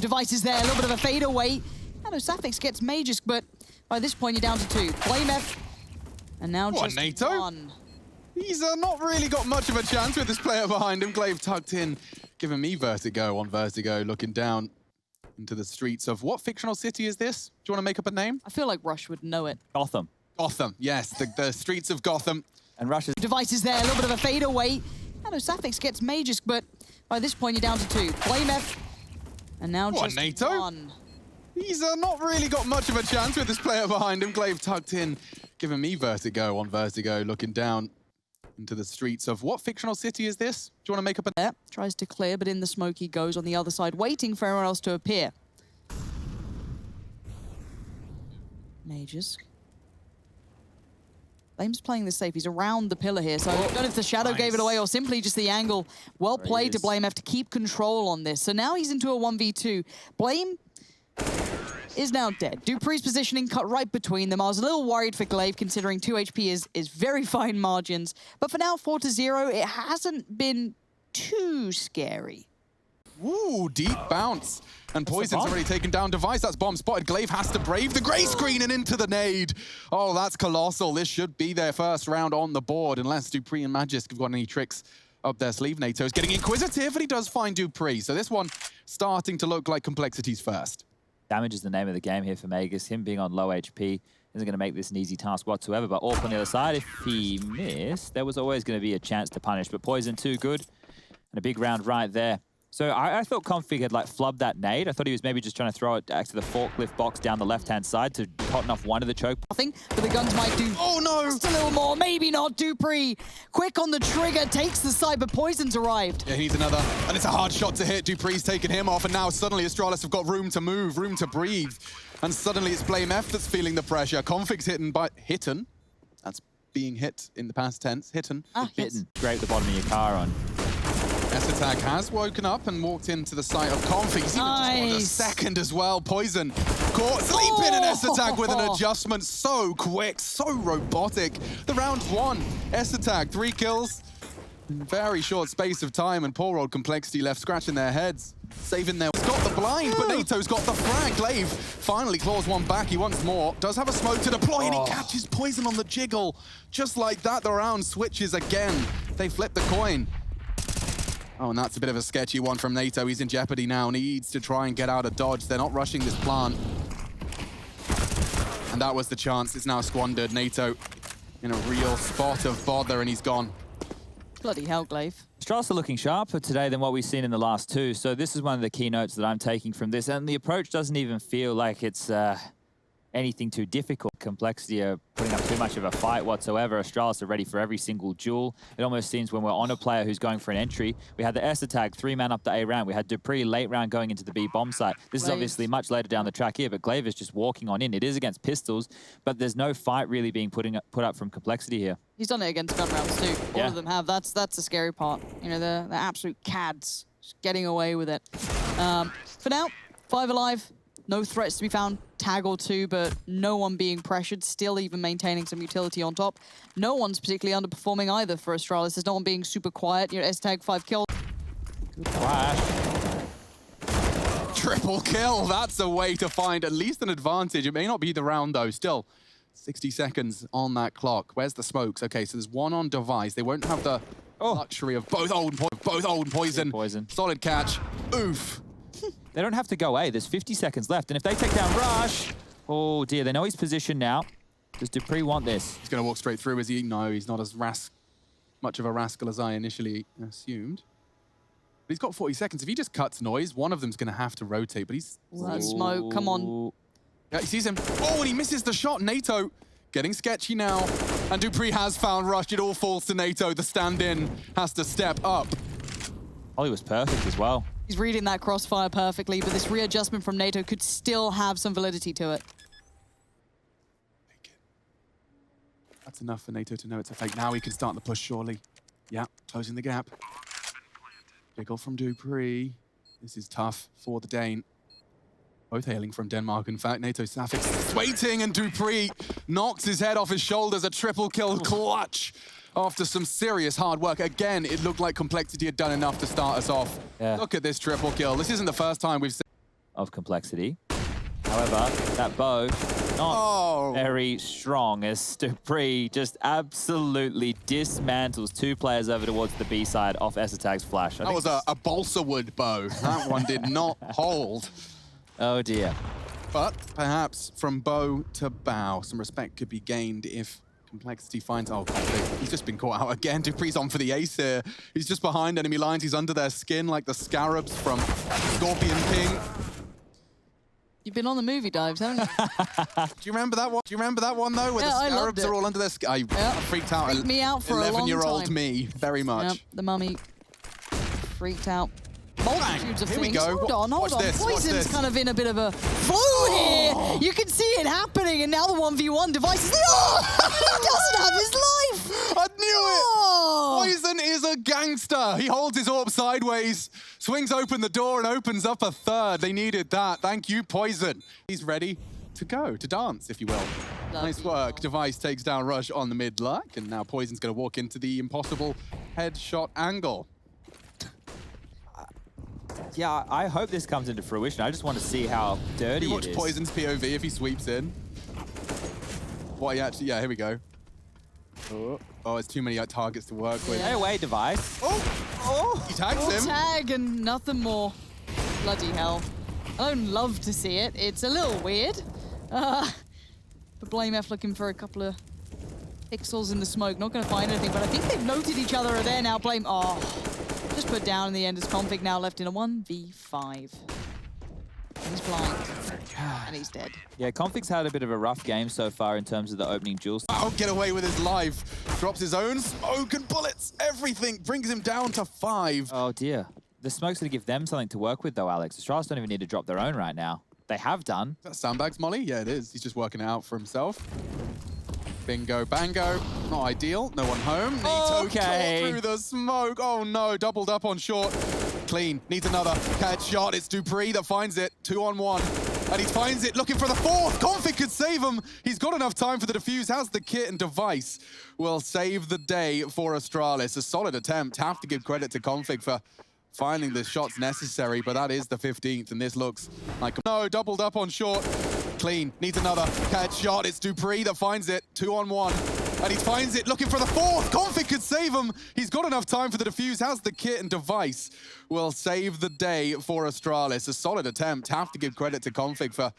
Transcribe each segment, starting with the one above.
Device is there, a little bit of a fade away. NaToSaphiX gets Magisk, but by this point you're down to 2. blameF, and now What, just NATO? 1. He's not really got much of a chance with this player behind him. glaive tucked in, giving me vertigo on vertigo, looking down into the streets of what fictional city is this? Do you want to make up a name? I feel like Rush would know it. Gotham. Gotham, yes, the streets of Gotham. And Rush's Device is there, a little bit of a fade away. NaToSaphiX gets Magisk, but by this point you're down to 2. blameF, and now What, just NATO? 1. He's not really got much of a chance with this player behind him. glaive tucked in, giving me vertigo on vertigo, looking down into the streets of what fictional city is this? Do you want to make up a... There, tries to clear, but in the smoke he goes on the other side, waiting for everyone else to appear. Magisk. blame's playing this safe. He's around the pillar here, so I don't know if the shadow gave it away or simply just the angle. Well played to blameF to keep control on this. So now he's into a 1v2. blame is now dead. dupreeh's positioning cut right between them. I was a little worried for glaive, considering 2 HP is very fine margins. But for now, 4-0, it hasn't been too scary. Ooh, deep bounce. And poizon's already taken down device. That's bomb spotted. glaive has to brave the grey screen and into the nade. Oh, that's colossal. This should be their first round on the board, unless dupreeh and Magisk have got any tricks up their sleeve. NaTo's getting inquisitive, but he does find dupreeh. So this one starting to look like complexity's first. damage is the name of the game here for Magisk. Him being on low HP isn't going to make this an easy task whatsoever. But off on the other side, if he missed, there was always going to be a chance to punish. But poizon too good, and a big round right there. So I thought Config had like flubbed that nade. I thought he was maybe just trying to throw it back to the forklift box down the left-hand side to cotton off one of the choke. Nothing, but the guns might do just a little more. Maybe not. dupreeh, quick on the trigger, takes the side, but poizon's arrived. Yeah, he's another, and it's a hard shot to hit. dupreeh's taken him off, and now suddenly Astralis have got room to move, room to breathe. And suddenly it's blameF that's feeling the pressure. Config's hitten. That's being hit in the past tense. Hitten. Bitten. Scrape the bottom of your car on. ESL has woken up and walked into the site of Config. He's even just got a second as well. poizon caught sleeping, and ESL with an adjustment so quick, so robotic. The round's won. ESL 3 kills in a very short space of time, and poor old Complexity left scratching their heads. Saving their... He's got the blind, but NaTo's got the frag. glaive finally claws one back. He wants more. Does have a smoke to deploy, and he catches poizon on the jiggle. Just like that, the round switches again. They flip the coin. Oh, and that's a bit of a sketchy one from NATO. He's in jeopardy now. Needs to try and get out of dodge. They're not rushing this plant. And that was the chance. It's now squandered. NATO in a real spot of bother, and he's gone. Bloody hell, glaive. Astralis are looking sharper today than what we've seen in the last 2. So this is one of the keynotes that I'm taking from this. And the approach doesn't even feel like it's anything too difficult. Complexity are putting up too much of a fight whatsoever. Astralis are ready for every single duel. It almost seems when we're on a player who's going for an entry, we had the ESL 3-man up the A round. We had dupreeh late round going into the B bomb site. This is obviously much later down the track here, but glaive is just walking on in. It is against pistols, but there's no fight really being put up from Complexity here. He's done it against gun rounds too. All of them have. That's the scary part. You know, the absolute cads just getting away with it. For now, 5 alive. No threats to be found, tag or 2, but no one being pressured, still even maintaining some utility on top. No one's particularly underperforming either for Astralis. There's no one being super quiet. You know, ESL 5 kills. Good flash. Triple kill. That's a way to find at least an advantage. It may not be the round, though. Still, 60 seconds on that clock. Where's the smokes? Okay, so there's one on device. They won't have the luxury of both old and poizon. Solid catch. Oof. They don't have to go A. There's 50 seconds left. And if they take down Rush, oh dear, they know his position now. Does dupreeh want this? He's going to walk straight through, is he? No, he's not as much of a rascal as I initially assumed. But he's got 40 seconds. If he just cuts noise, one of them's going to have to rotate. But he's... That smoke, come on. Yeah, he sees him. Oh, and he misses the shot. NATO getting sketchy now. And dupreeh has found Rush. It all falls to NATO. The stand-in has to step up. Ollie was perfect as well. He's reading that crossfire perfectly, but this readjustment from NATO could still have some validity to it. That's enough for NATO to know it's a fake. Now he can start the push, surely. Yeah, closing the gap. Jiggle from dupreeh. This is tough for the Dane. Both hailing from Denmark, in fact. NaToSaphiX waiting, and dupreeh knocks his head off his shoulders. A triple kill clutch. After some serious hard work. Again, it looked like Complexity had done enough to start us off. Yeah. Look at this triple kill. This isn't the first time we've seen of complexity. However, that bow, not very strong as dupreeh just absolutely dismantles two players over towards the B side off ESL flash. That was a balsa wood bow. That one did not hold. Oh dear. But perhaps from bow to bow, some respect could be gained if complexity finds... Oh, conflict. He's just been caught out again. dupreeh's on for the ace here. He's just behind enemy lines. He's under their skin like the scarabs from Scorpion King. You've been on the movie dives, haven't you? Do you remember that one? Do you remember that one though, where the scarabs are all under their skin? I freaked out. Freaked me out for a long time. 11-year-old me, very much. Yep, the mummy freaked out. Multitudes of Here things. we go. Hold on. Watch this, watch Poizon's this. kind of in a bit of a flow here. You can see it happening, and now the 1v1 device is... he doesn't have his life! I knew it! Poizon is a gangster. He holds his AWP sideways, swings open the door, and opens up a third. They needed that. Thank you, Poizon. He's ready to go, to dance, if you will. Nice work. Device takes down Rush on the mid-luck, and now Poizon's going to walk into the impossible headshot angle. Yeah, I hope this comes into fruition. I just want to see how dirty it is. Watch Poizon's POV if he sweeps in. What he actually... Yeah, here we go. Oh, it's too many targets to work with. Stay away, device. He tags him. Tag and nothing more. Bloody hell. I don't love to see it. It's a little weird. But blameF looking for a couple of pixels in the smoke. Not going to find anything, but I think they've noted each other are there now. Blame... just put down in the end as config now left in a 1v5. He's blind. And he's dead. Yeah, config's had a bit of a rough game so far in terms of the opening duels. Oh, get away with his life. Drops his own smoke and bullets. Everything brings him down to 5. Oh dear. The smoke's going to give them something to work with though, Alex. Astralis don't even need to drop their own right now. They have done. Is that sandbags, Molly? Yeah, it is. He's just working it out for himself. Bingo, bango. Not ideal. No one home. NaTo tore through the smoke. Oh no, doubled up on short. Clean. Needs another headshot. It's dupreeh that finds it. 2-on-1. And he finds it, looking for the 4th. Config could save him. He's got enough time for the defuse. Has the kit, and device will save the day for Astralis. A solid attempt. Have to give credit to config for finding the shots necessary, but that is the 15th, and this looks like... No, doubled up on short. Clean. Needs another headshot. It's dupreeh that finds it. 2-on-1. And he finds it, looking for the 4th. Config could save him. He's got enough time for the defuse. Has the kit, and device will save the day for Astralis. A solid attempt. Have to give credit to config for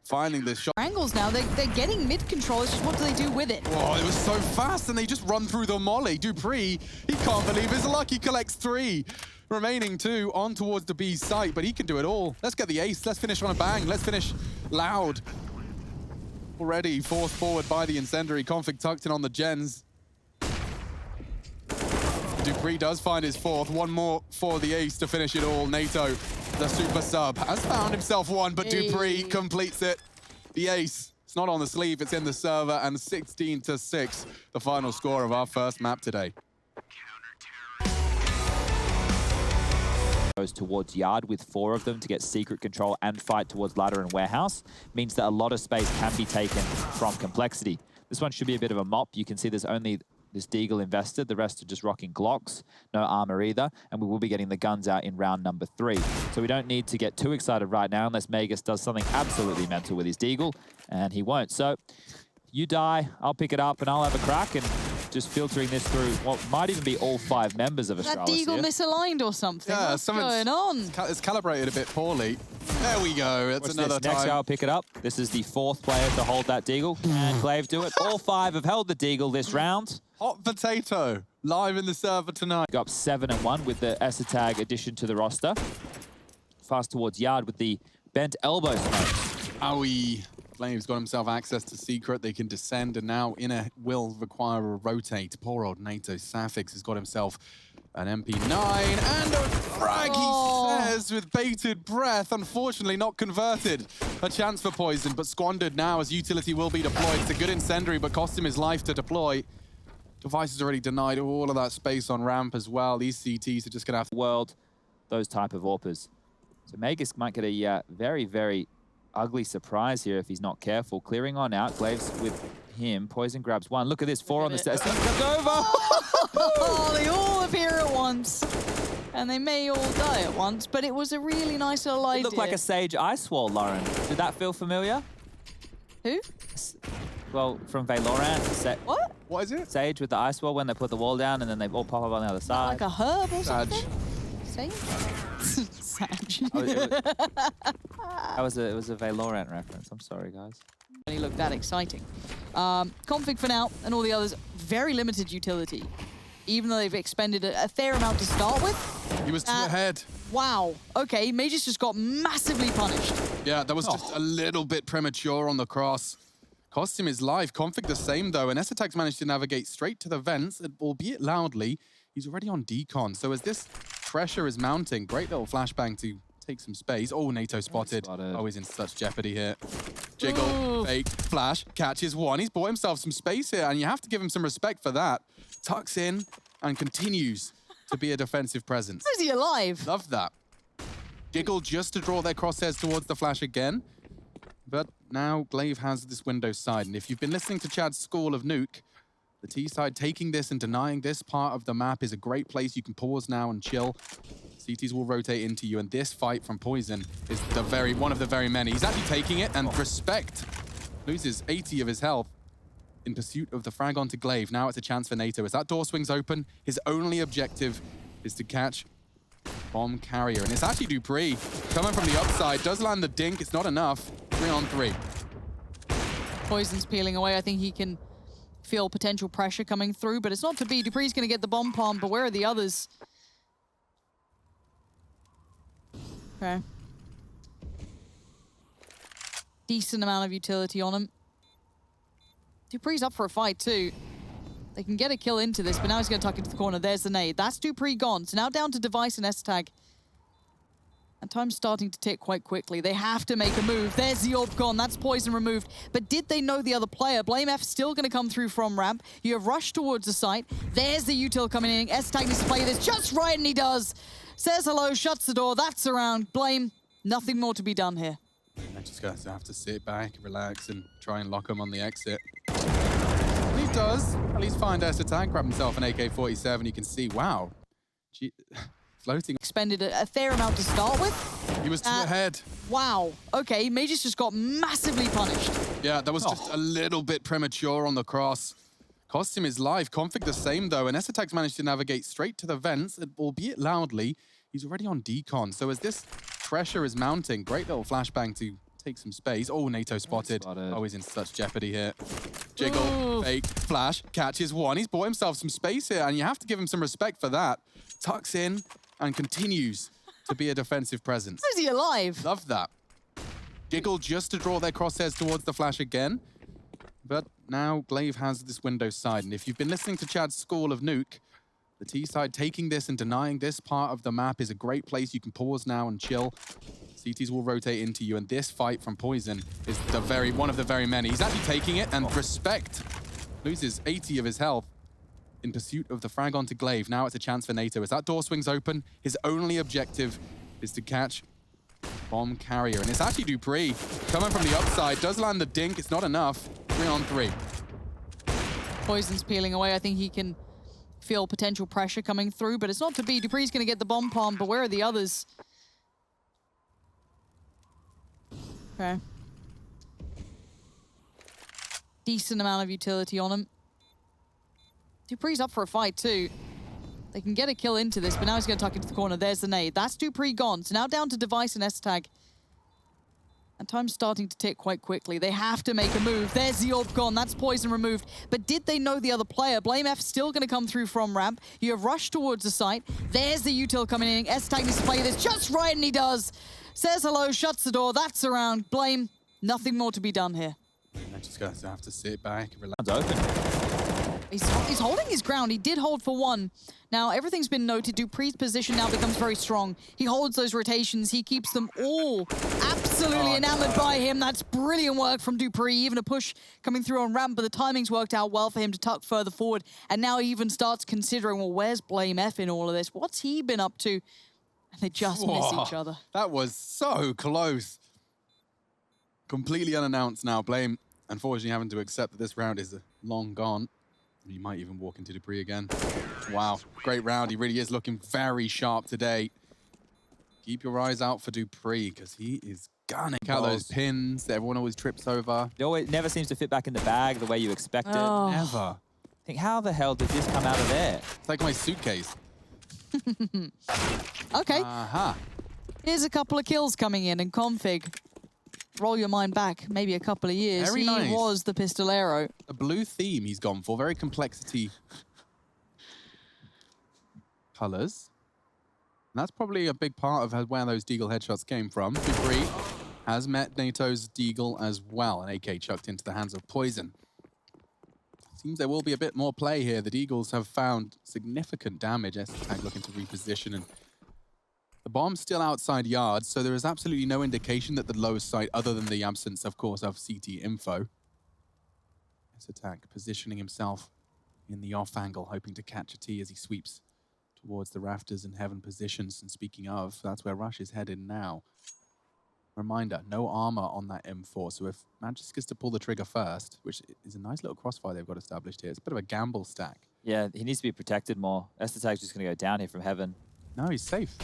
finding this shot. Angles now, they're getting mid control. It's just what do they do with it? Oh, it was so fast, and they just run through the molly. dupreeh, he can't believe his luck. He collects 3. Remaining 2 on towards the B site, but he can do it all. Let's get the ace. Let's finish on a bang. Let's finish loud. Already forced forward by the incendiary. Config tucked in on the gens. dupreeh does find his 4th. One more for the ace to finish it all. NATO, the super sub, has found himself one, but dupreeh completes it. The ace. It's not on the sleeve, it's in the server, and 16-6, the final score of our first map today. Goes towards yard with 4 of them to get secret control and fight towards ladder and warehouse. Means that a lot of space can be taken from complexity. This one should be a bit of a mop. You can see there's only this deagle invested. The rest are just rocking glocks. No armor either. And we will be getting the guns out in round number 3. So we don't need to get too excited right now unless Magisk does something absolutely mental with his deagle. And he won't. So you die, I'll pick it up and I'll have a crack, and just filtering this through what might even be all 5 members of Astralis. That deagle misaligned or something? Yeah, what's going on? It's calibrated a bit poorly. There we go. That's Watch another this. time. Next guy will pick it up. This is the 4th player to hold that deagle. And Glaive do it. All 5 have held the deagle this round. Hot potato, live in the server tonight. Go up 7-1 with the ESL addition to the roster. Fast towards yard with the bent elbow smokes. Owie. Flame's got himself access to secret. They can descend, and now Inner will require a rotate. Poor old NaToSaphiX has got himself an MP9 and a frag, he says, with bated breath. Unfortunately not converted. A chance for Poizon, but squandered now as utility will be deployed. It's a good incendiary, but cost him his life to deploy. Device has already denied all of that space on ramp as well. These CTs are just going to have to... World, those type of AWPers. So Magisk might get a very, very ugly surprise here if he's not careful. Clearing on out, Glaive's with him. Poizon grabs 1. Look at this, 4 on the stairs. Comes over! Oh, they all appear at once. And they may all die at once, but it was a really nice little idea. It looked like a Sage Ice Wall, Lauren. Did that feel familiar? Who? Well, from Valorant. What? What is it? Sage with the Ice Wall when they put the wall down and then they all pop up on the other side. Like a herb or Sag. something? Sage? Sag. Oh, it was a Valorant reference. I'm sorry, guys. He looked that exciting. Config for now, and all the others, very limited utility. Even though they've expended a fair amount to start with. He was too ahead. Wow. Okay, Magisk just got massively punished. Yeah, that was just a little bit premature on the cross. Cost him his life. Config the same, though, and NaToSaphiX managed to navigate straight to the vents, albeit loudly. He's already on decon, so as this pressure is mounting, great little flashbang to take some space. Oh, NATO spotted. Oh, he's in such jeopardy here. Jiggle, fake, flash, catches one. He's bought himself some space here, and you have to give him some respect for that. Tucks in and continues to be a defensive presence. How is he alive? Love that. Jiggle just to draw their crosshairs towards the flash again. But now glaive has this window side, and if you've been listening to Chad's School of Nuke, the T side taking this and denying this part of the map is a great place. You can pause now and chill. CTs will rotate into you, and this fight from poizon is one of the very many. He's actually taking it, and respect loses 80 of his health in pursuit of the frag onto glaive. Now it's a chance for NATO. As that door swings open, his only objective is to catch bomb carrier, and it's actually dupreeh coming from the upside. Does land the dink. It's not enough. 3-on-3. Poizon's peeling away. I think he can feel potential pressure coming through, but it's not to be. dupreeh's going to get the bomb palm, but where are the others? Okay. Decent amount of utility on him. dupreeh's up for a fight too. They can get a kill into this, but now he's going to tuck into the corner. There's the nade. That's dupreeh gone. So now down to Device and S-Tag. And time's starting to tick quite quickly. They have to make a move. There's the orb gone. That's poizon removed. But did they know the other player? blameF still going to come through from ramp. You have rushed towards the site. There's the util coming in. S-Tag needs to play this just right, and he does. Says hello, shuts the door. That's around. Blame. Nothing more to be done here. I'm just going to have to sit back, relax, and try and lock him on the exit. He does at least find S-Tag, grab himself an AK-47. You can see, wow. Floating. Expended a fair amount to start with. He was too ahead. Wow. Okay, Magisk just got massively punished. Yeah, that was just a little bit premature on the cross. Cost him his life. Config the same, though, and NaToSaphiX managed to navigate straight to the vents, albeit loudly. He's already on decon, so as this pressure is mounting, great little flashbang to take some space. Oh, NATO spotted. Oh, he's in such jeopardy here. Jiggle, fake, flash, catches one. He's bought himself some space here, and you have to give him some respect for that. Tucks in and continues to be a defensive presence. How is he alive? Love that. Jiggle just to draw their crosshairs towards the flash again. But now glaive has this window side, and if you've been listening to Chad's School of Nuke, the T side taking this and denying this part of the map is a great place. You can pause now and chill. CTs will rotate into you, and this fight from poizon is one of the very many. He's actually taking it, and respect loses 80 of his health in pursuit of the frag onto glaive. Now it's a chance for NATO. As that door swings open, his only objective is to catch bomb carrier, and it's actually dupreeh coming from the upside. Does land the dink. It's not enough. 3-on-3. poizon's peeling away. I think he can feel potential pressure coming through, but it's not to be. dupreeh's going to get the bomb palm, but where are the others? Okay. Decent amount of utility on him. dupreeh's up for a fight too. They can get a kill into this, but now he's going to tuck into the corner. There's the nade. That's dupreeh gone. So now down to Device and S-Tag. And time's starting to tick quite quickly. They have to make a move. There's the orb gone. That's poizon removed. But did they know the other player? blameF still going to come through from ramp. You have rushed towards the site. There's the util coming in. S-Tag needs to play this just right, and he does. Says hello, shuts the door. That's around. Blame. Nothing more to be done here. I'm just going to have to sit back, relax. It's open. He's holding his ground. He did hold for one. Now, everything's been noted. dupreeh's position now becomes very strong. He holds those rotations. He keeps them all absolutely enamored by him. That's brilliant work from dupreeh. Even a push coming through on ramp, but the timing's worked out well for him to tuck further forward. And now he even starts considering, well, where's blameF in all of this? What's he been up to? And they just miss each other. That was so close. Completely unannounced now. Blame, unfortunately, having to accept that this round is long gone. He might even walk into dupreeh again. Wow, great round. He really is looking very sharp today. Keep your eyes out for dupreeh because he is gunning out those pins that everyone always trips over. It never seems to fit back in the bag the way you expect it. Never. Think, how the hell did this come out of there? It's like my suitcase. Okay. Aha. Here's a couple of kills coming in, and Config, roll your mind back maybe a couple of years. Very nice. He was the pistolero. A blue theme he's gone for, very complexity colors. And that's probably a big part of where those deagle headshots came from. dupreeh has met NaTo's deagle as well, an AK chucked into the hands of poizon. Seems there will be a bit more play here. The deagles have found significant damage. ESL looking to reposition, and the bomb's still outside yards, so there is absolutely no indication that the lowest site, other than the absence, of course, of CT info. ESL positioning himself in the off angle, hoping to catch a T as he sweeps towards the rafters and heaven positions. And speaking of, that's where Rush is headed now. Reminder, no armor on that M4, so if Magisk is to pull the trigger first, which is a nice little crossfire they've got established here, it's a bit of a gamble stack. Yeah, he needs to be protected more. ESL just going to go down here from heaven. No, he's safe.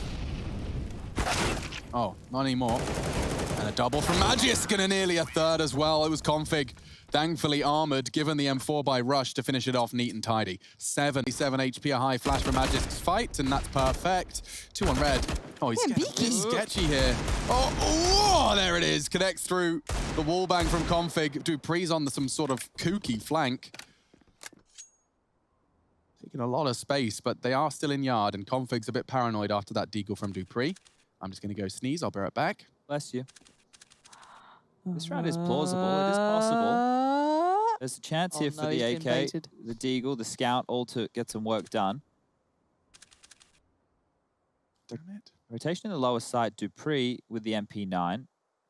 Oh, not anymore. And a double from Magisk, and nearly a third as well. It was Config, thankfully armored, given the M4 by Rush to finish it off neat and tidy. 77 HP, a high flash from Magisk's fight, and that's perfect. 2 on red. Oh, he's getting sketchy here. Oh, there it is. Connects through the wall bang from Config. dupreeh's on some sort of kooky flank. Taking a lot of space, but they are still in yard, and Config's a bit paranoid after that deagle from dupreeh. I'm just going to go sneeze. I'll bear it back. Bless you. This round is plausible. It is possible. There's a chance here for the AK, the deagle, the scout, all to get some work done. Damn it. Rotation in the lower site, dupreeh with the MP9.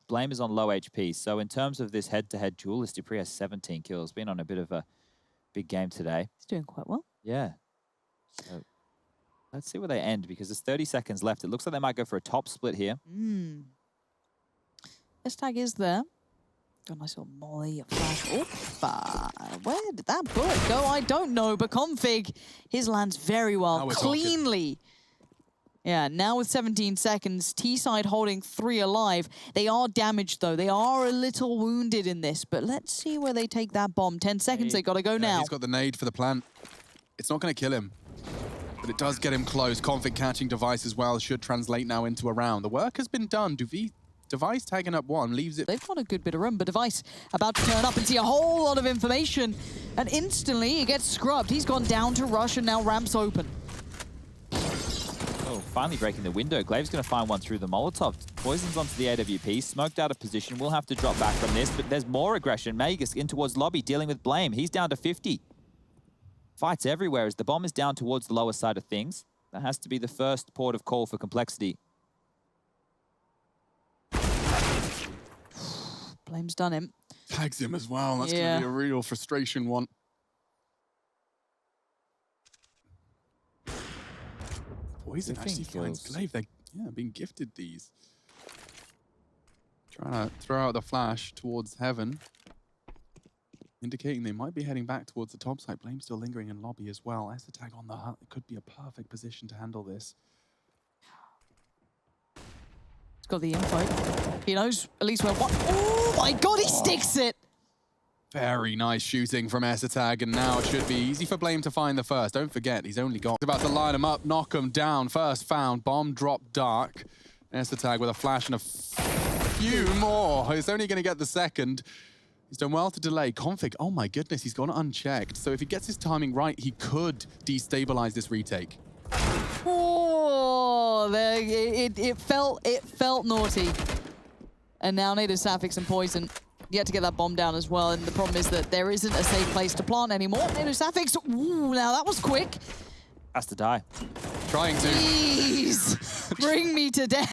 Blame is on low HP. So in terms of this head-to-head duel, this dupreeh has 17 kills. Been on a bit of a big game today. He's doing quite well. Yeah. So let's see where they end, because there's 30 seconds left. It looks like they might go for a top split here. ESL is there. Got a nice little molly, a flash. Where did that bullet go? I don't know, but Config, his lands very well, cleanly. Yeah, now with 17 seconds, T-side holding 3 alive. They are damaged, though. They are a little wounded in this, but let's see where they take that bomb. 10 seconds, they got to go now. He's got the nade for the plant. It's not going to kill him, but it does get him close. Config catching device as well should translate now into a round. The work has been done. Device tagging up 1, leaves it. They've got a good bit of room, but Device about to turn up and see a whole lot of information, and instantly he gets scrubbed. He's gone down to Rush, and now ramps open. Oh, finally breaking the window. Glaive's going to find one through the Molotov. poizon's onto the AWP, smoked out of position. We'll have to drop back from this, but there's more aggression. Magisk in towards lobby, dealing with blame. He's down to 50. Fights everywhere as the bomb is down towards the lower side of things. That has to be the first port of call for complexity. Blame's done him. Tags him as well. That's going to be a real frustration one. poizon actually finds Glaive. They're being gifted these. Trying to throw out the flash towards heaven, indicating they might be heading back towards the top side. Blame still lingering in lobby as well. ESL on the hut. It could be a perfect position to handle this. He's got the info. He knows at least where one. Oh my god, he sticks it! Very nice shooting from ESL, and now it should be easy for Blame to find the first. Don't forget, he's only got... He's about to line him up, knock him down. First found, bomb dropped dark. ESL with a flash and a few more. He's only going to get the second. He's done well to delay. Config, oh my goodness, he's gone unchecked. So if he gets his timing right, he could destabilize this retake. Oh, it felt naughty. And now NaToSaphiX and poizon yet to get that bomb down as well. And the problem is that there isn't a safe place to plant anymore. NaToSaphiX, ooh, now that was quick. Has to die. Trying to. Please, bring me to death.